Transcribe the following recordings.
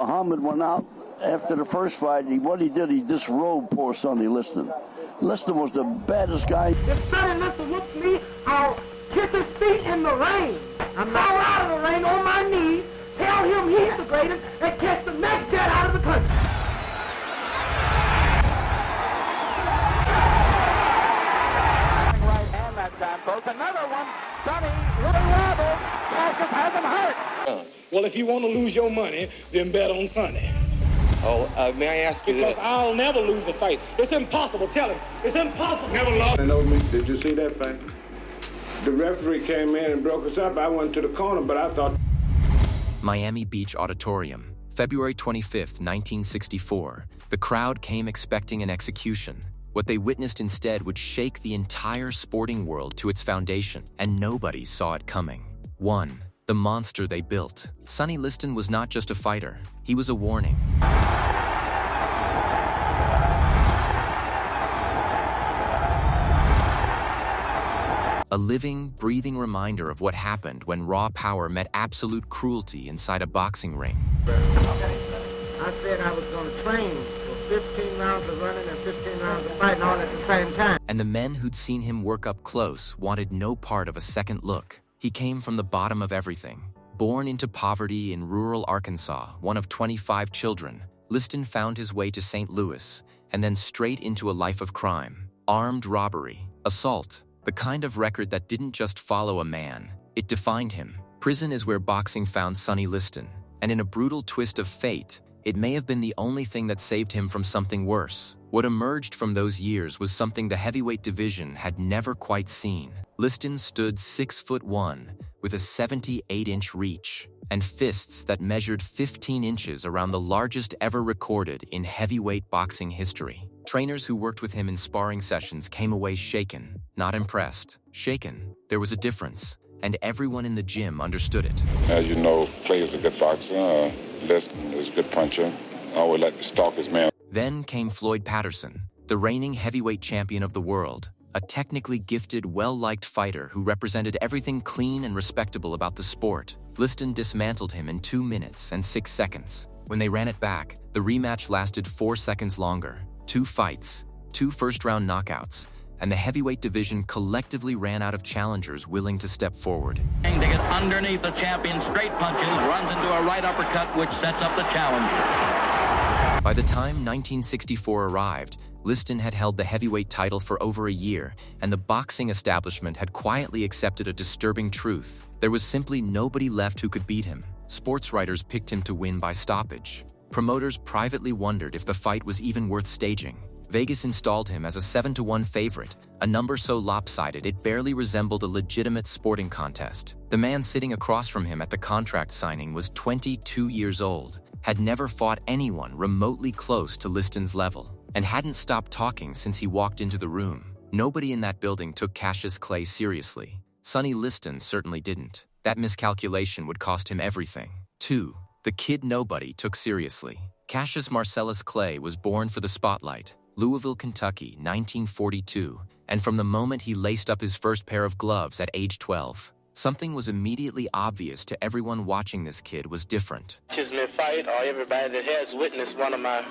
Muhammad went out after the first fight. What he did, he disrobed poor Sonny Liston. Liston was the baddest guy. If Sonny Liston whoops me, I'll kiss his feet in the rain. I'm not out of the rain on my knees, tell him he's the greatest, and catch the next jet out of the country. Right hand that time, folks. Another one. Sonny, little wobble. Cassius has him hurt. Well, if you want to lose your money, then bet on Sunday. Oh, may I ask you Because this? I'll never lose a fight. It's impossible. Tell him. It's impossible. Never lost. Did you see that fight? The referee came in and broke us up. I went to the corner, but I thought... Miami Beach Auditorium, February 25, 1964. The crowd came expecting an execution. What they witnessed instead would shake the entire sporting world to its foundation, and nobody saw it coming. 1. The monster they built. Sonny Liston was not just a fighter, he was a warning. A living, breathing reminder of what happened when raw power met absolute cruelty inside a boxing ring. I said I was going to train for 15 rounds of running and 15 rounds of fighting all at the same time. And the men who'd seen him work up close wanted no part of a second look. He came from the bottom of everything. Born into poverty in rural Arkansas, one of 25 children, Liston found his way to St. Louis and then straight into a life of crime. Armed robbery, assault, the kind of record that didn't just follow a man, it defined him. Prison is where boxing found Sonny Liston, and in a brutal twist of fate, it may have been the only thing that saved him from something worse. What emerged from those years was something the heavyweight division had never quite seen. Liston stood 6'1", with a 78-inch reach, and fists that measured 15 inches around the largest ever recorded in heavyweight boxing history. Trainers who worked with him in sparring sessions came away shaken, not impressed. Shaken. There was a difference, and everyone in the gym understood it. As you know, Clay is a good boxer. Liston is a good puncher. I always like to stalk his man. Then came Floyd Patterson, the reigning heavyweight champion of the world, a technically gifted, well-liked fighter who represented everything clean and respectable about the sport. Liston dismantled him in 2 minutes and 6 seconds. When they ran it back, the rematch lasted 4 seconds longer. 2 fights, 2 first-round knockouts, and the heavyweight division collectively ran out of challengers willing to step forward. To get underneath the champion, straight punches, runs into a right uppercut, which sets up the challenger. By the time 1964 arrived, Liston had held the heavyweight title for over a year, and the boxing establishment had quietly accepted a disturbing truth. There was simply nobody left who could beat him. Sports writers picked him to win by stoppage. Promoters privately wondered if the fight was even worth staging. Vegas installed him as a 7-1 favorite, a number so lopsided it barely resembled a legitimate sporting contest. The man sitting across from him at the contract signing was 22 years old, had never fought anyone remotely close to Liston's level, and hadn't stopped talking since he walked into the room. Nobody in that building took Cassius Clay seriously. Sonny Liston certainly didn't. That miscalculation would cost him everything. 2. The kid nobody took seriously. Cassius Marcellus Clay was born for the spotlight. Louisville, Kentucky, 1942, and from the moment he laced up his first pair of gloves at age 12, something was immediately obvious to everyone watching this kid was different. Me fight, or everybody that has witnessed one of my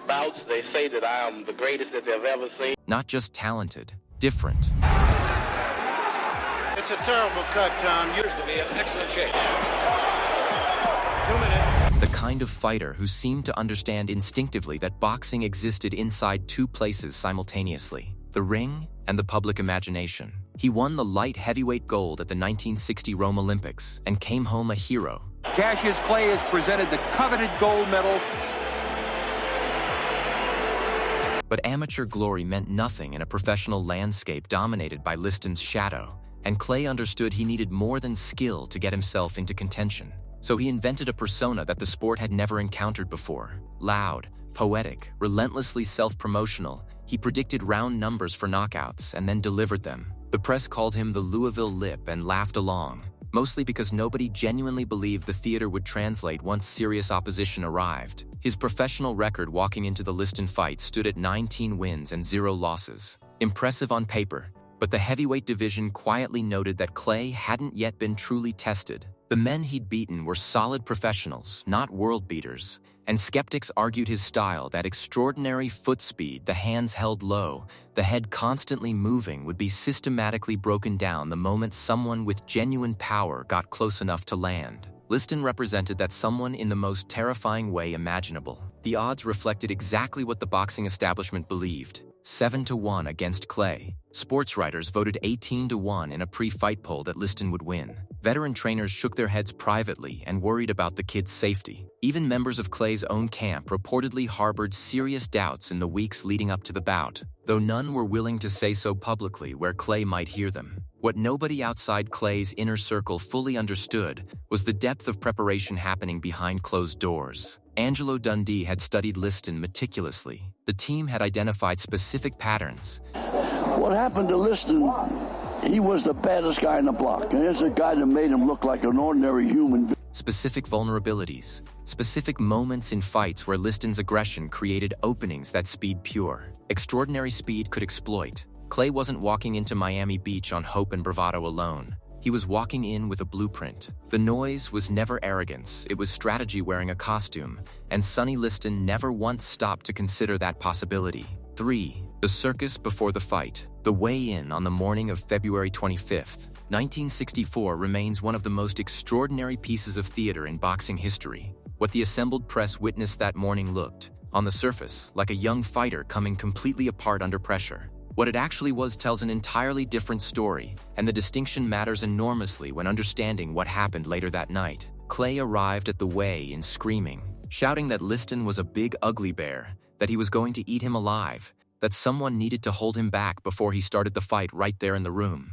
bouts, they say that I am the greatest that they've ever seen. Not just talented, different. It's a terrible cut, Tom. Used to be an excellent chase. 2 minutes. The kind of fighter who seemed to understand instinctively that boxing existed inside 2 places simultaneously, the ring and the public imagination. He won the light heavyweight gold at the 1960 Rome Olympics and came home a hero. Cassius Clay has presented the coveted gold medal. But amateur glory meant nothing in a professional landscape dominated by Liston's shadow, and Clay understood he needed more than skill to get himself into contention. So he invented a persona that the sport had never encountered before. Loud, poetic, relentlessly self-promotional, he predicted round numbers for knockouts and then delivered them. The press called him the Louisville Lip and laughed along, mostly because nobody genuinely believed the theater would translate once serious opposition arrived. His professional record walking into the Liston fight stood at 19 wins and 0 losses. Impressive on paper, but the heavyweight division quietly noted that Clay hadn't yet been truly tested. The men he'd beaten were solid professionals, not world beaters, and skeptics argued his style, that extraordinary foot speed, the hands held low, the head constantly moving, would be systematically broken down the moment someone with genuine power got close enough to land. Liston represented that someone in the most terrifying way imaginable. The odds reflected exactly what the boxing establishment believed: 7-1 against Clay. Sports writers voted 18-1 in a pre-fight poll that Liston would win. Veteran trainers shook their heads privately and worried about the kid's safety. Even members of Clay's own camp reportedly harbored serious doubts in the weeks leading up to the bout, though none were willing to say so publicly where Clay might hear them. What nobody outside Clay's inner circle fully understood was the depth of preparation happening behind closed doors. Angelo Dundee had studied Liston meticulously. The team had identified specific patterns. What happened to Liston, he was the baddest guy in the block. And there's a guy that made him look like an ordinary human being. Specific vulnerabilities, specific moments in fights where Liston's aggression created openings that speed pure. Extraordinary speed could exploit. Clay wasn't walking into Miami Beach on hope and bravado alone. He was walking in with a blueprint. The noise was never arrogance, it was strategy wearing a costume, and Sonny Liston never once stopped to consider that possibility. 3. The circus before the fight. The weigh-in on the morning of February 25th, 1964 remains one of the most extraordinary pieces of theater in boxing history. What the assembled press witnessed that morning looked, on the surface, like a young fighter coming completely apart under pressure. What it actually was tells an entirely different story, and the distinction matters enormously when understanding what happened later that night. Clay arrived at the weigh-in screaming, shouting that Liston was a big ugly bear, that he was going to eat him alive, that someone needed to hold him back before he started the fight right there in the room.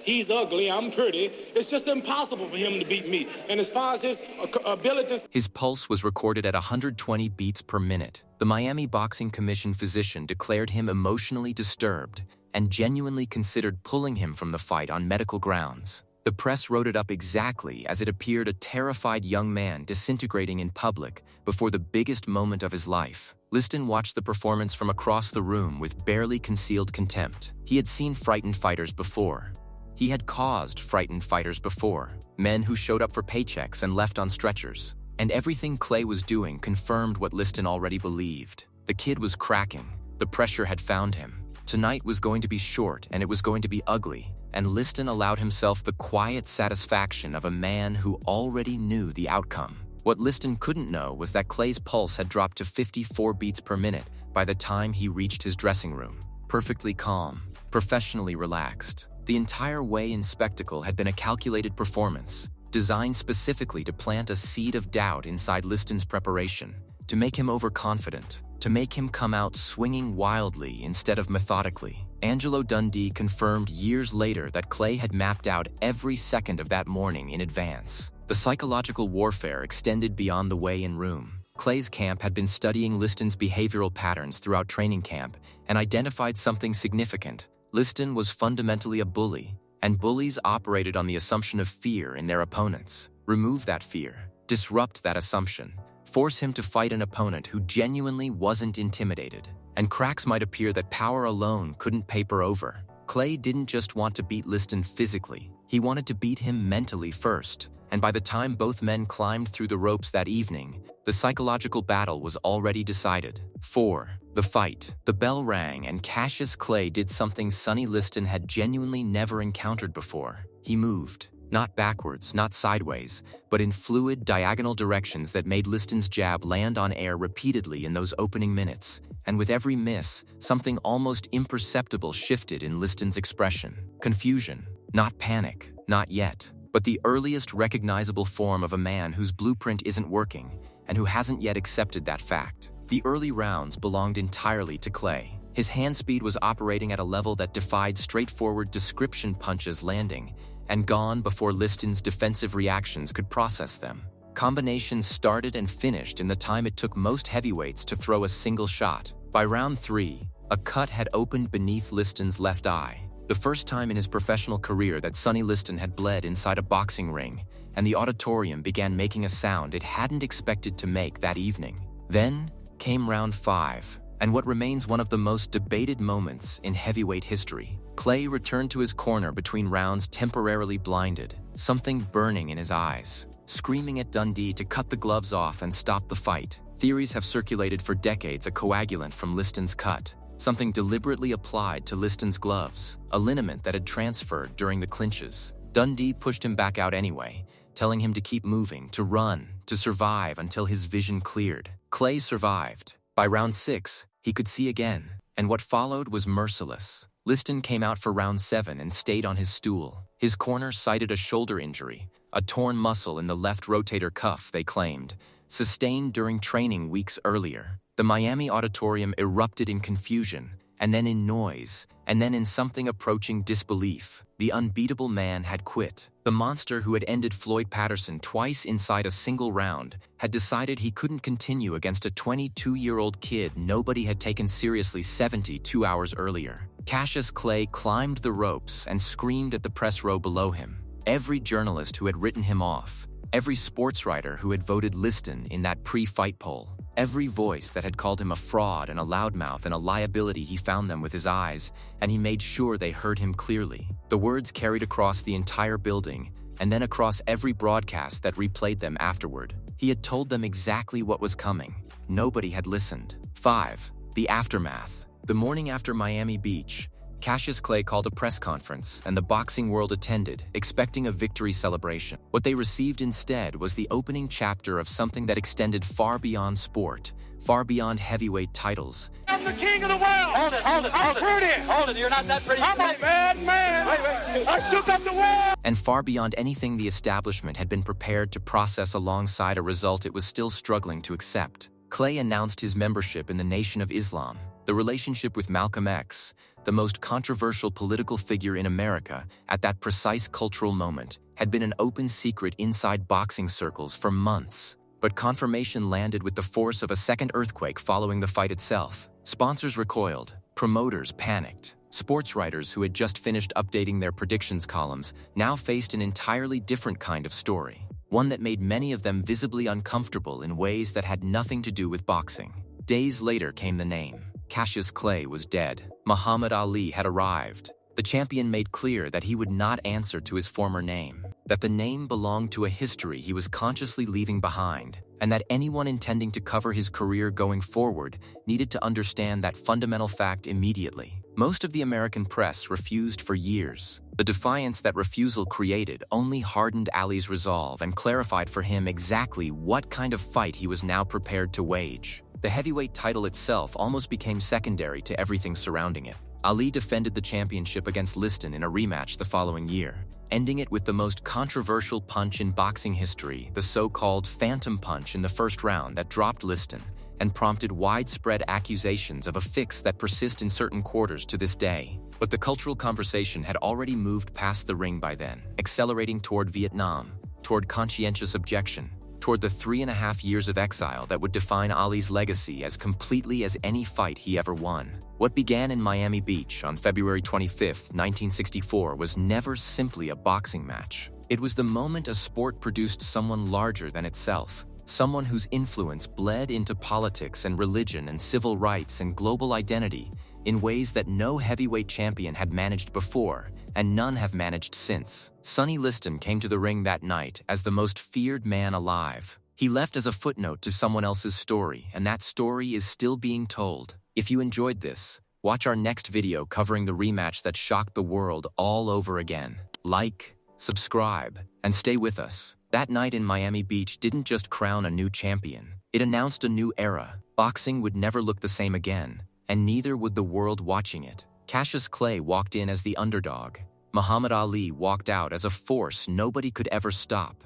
He's ugly, I'm pretty. It's just impossible for him to beat me. And as far as his abilities... His pulse was recorded at 120 beats per minute. The Miami Boxing Commission physician declared him emotionally disturbed and genuinely considered pulling him from the fight on medical grounds. The press wrote it up exactly as it appeared: a terrified young man disintegrating in public before the biggest moment of his life. Liston watched the performance from across the room with barely concealed contempt. He had seen frightened fighters before. He had caused frightened fighters before, men who showed up for paychecks and left on stretchers. And everything Clay was doing confirmed what Liston already believed. The kid was cracking. The pressure had found him. Tonight was going to be short, and it was going to be ugly. And Liston allowed himself the quiet satisfaction of a man who already knew the outcome. What Liston couldn't know was that Clay's pulse had dropped to 54 beats per minute by the time he reached his dressing room. Perfectly calm, professionally relaxed. The entire weigh-in spectacle had been a calculated performance, designed specifically to plant a seed of doubt inside Liston's preparation, to make him overconfident, to make him come out swinging wildly instead of methodically. Angelo Dundee confirmed years later that Clay had mapped out every second of that morning in advance. The psychological warfare extended beyond the weigh-in room. Clay's camp had been studying Liston's behavioral patterns throughout training camp and identified something significant. Liston was fundamentally a bully, and bullies operated on the assumption of fear in their opponents. Remove that fear, disrupt that assumption, force him to fight an opponent who genuinely wasn't intimidated, and cracks might appear that power alone couldn't paper over. Clay didn't just want to beat Liston physically, he wanted to beat him mentally first. And by the time both men climbed through the ropes that evening, the psychological battle was already decided. 4. The fight. The bell rang, and Cassius Clay did something Sonny Liston had genuinely never encountered before. He moved. Not backwards, not sideways, but in fluid, diagonal directions that made Liston's jab land on air repeatedly in those opening minutes. And with every miss, something almost imperceptible shifted in Liston's expression. Confusion. Not panic. Not yet. But the earliest recognizable form of a man whose blueprint isn't working and who hasn't yet accepted that fact. The early rounds belonged entirely to Clay. His hand speed was operating at a level that defied straightforward description punches landing and gone before Liston's defensive reactions could process them. Combinations started and finished in the time it took most heavyweights to throw a single shot. By round 3, a cut had opened beneath Liston's left eye. The first time in his professional career that Sonny Liston had bled inside a boxing ring, and the auditorium began making a sound it hadn't expected to make that evening. Then came round 5, and what remains one of the most debated moments in heavyweight history. Clay returned to his corner between rounds temporarily blinded, something burning in his eyes, screaming at Dundee to cut the gloves off and stop the fight. Theories have circulated for decades a coagulant from Liston's cut, something deliberately applied to Liston's gloves, a liniment that had transferred during the clinches. Dundee pushed him back out anyway, telling him to keep moving, to run, to survive until his vision cleared. Clay survived. By round 6, he could see again, and what followed was merciless. Liston came out for round 7 and stayed on his stool. His corner cited a shoulder injury, a torn muscle in the left rotator cuff, they claimed, sustained during training weeks earlier. The Miami auditorium erupted in confusion, and then in noise, and then in something approaching disbelief. The unbeatable man had quit. The monster who had ended Floyd Patterson twice inside a single round had decided he couldn't continue against a 22-year-old kid nobody had taken seriously 72 hours earlier. Cassius Clay climbed the ropes and screamed at the press row below him. Every journalist who had written him off, every sports writer who had voted Liston in that pre-fight poll, every voice that had called him a fraud and a loudmouth and a liability, he found them with his eyes, and he made sure they heard him clearly. The words carried across the entire building, and then across every broadcast that replayed them afterward. He had told them exactly what was coming. Nobody had listened. 5. The aftermath. The morning after Miami Beach, Cassius Clay called a press conference, and the boxing world attended, expecting a victory celebration. What they received instead was the opening chapter of something that extended far beyond sport, far beyond heavyweight titles. I'm the king of the world! Hold it, hold it, hold it. I'm pretty! Hold it, you're not that pretty. I'm a bad man! Wait. I shook up the world! And far beyond anything the establishment had been prepared to process alongside a result it was still struggling to accept. Clay announced his membership in the Nation of Islam. The relationship with Malcolm X, the most controversial political figure in America at that precise cultural moment, had been an open secret inside boxing circles for months. But confirmation landed with the force of a second earthquake following the fight itself. Sponsors recoiled, promoters panicked. Sports writers who had just finished updating their predictions columns now faced an entirely different kind of story, one that made many of them visibly uncomfortable in ways that had nothing to do with boxing. Days later came the name. Cassius Clay was dead. Muhammad Ali had arrived. The champion made clear that he would not answer to his former name, that the name belonged to a history he was consciously leaving behind, and that anyone intending to cover his career going forward needed to understand that fundamental fact immediately. Most of the American press refused for years. The defiance that refusal created only hardened Ali's resolve and clarified for him exactly what kind of fight he was now prepared to wage. The heavyweight title itself almost became secondary to everything surrounding it. Ali defended the championship against Liston in a rematch the following year, ending it with the most controversial punch in boxing history, the so-called phantom punch in the first round that dropped Liston and prompted widespread accusations of a fix that persist in certain quarters to this day. But the cultural conversation had already moved past the ring by then, accelerating toward Vietnam, toward conscientious objection, toward the 3.5 years of exile that would define Ali's legacy as completely as any fight he ever won. What began in Miami Beach on February 25, 1964 was never simply a boxing match. It was the moment a sport produced someone larger than itself, someone whose influence bled into politics and religion and civil rights and global identity in ways that no heavyweight champion had managed before, and none have managed since. Sonny Liston came to the ring that night as the most feared man alive. He left as a footnote to someone else's story, and that story is still being told. If you enjoyed this, watch our next video covering the rematch that shocked the world all over again. Like, subscribe, and stay with us. That night in Miami Beach didn't just crown a new champion. It announced a new era. Boxing would never look the same again, and neither would the world watching it. Cassius Clay walked in as the underdog. Muhammad Ali walked out as a force nobody could ever stop.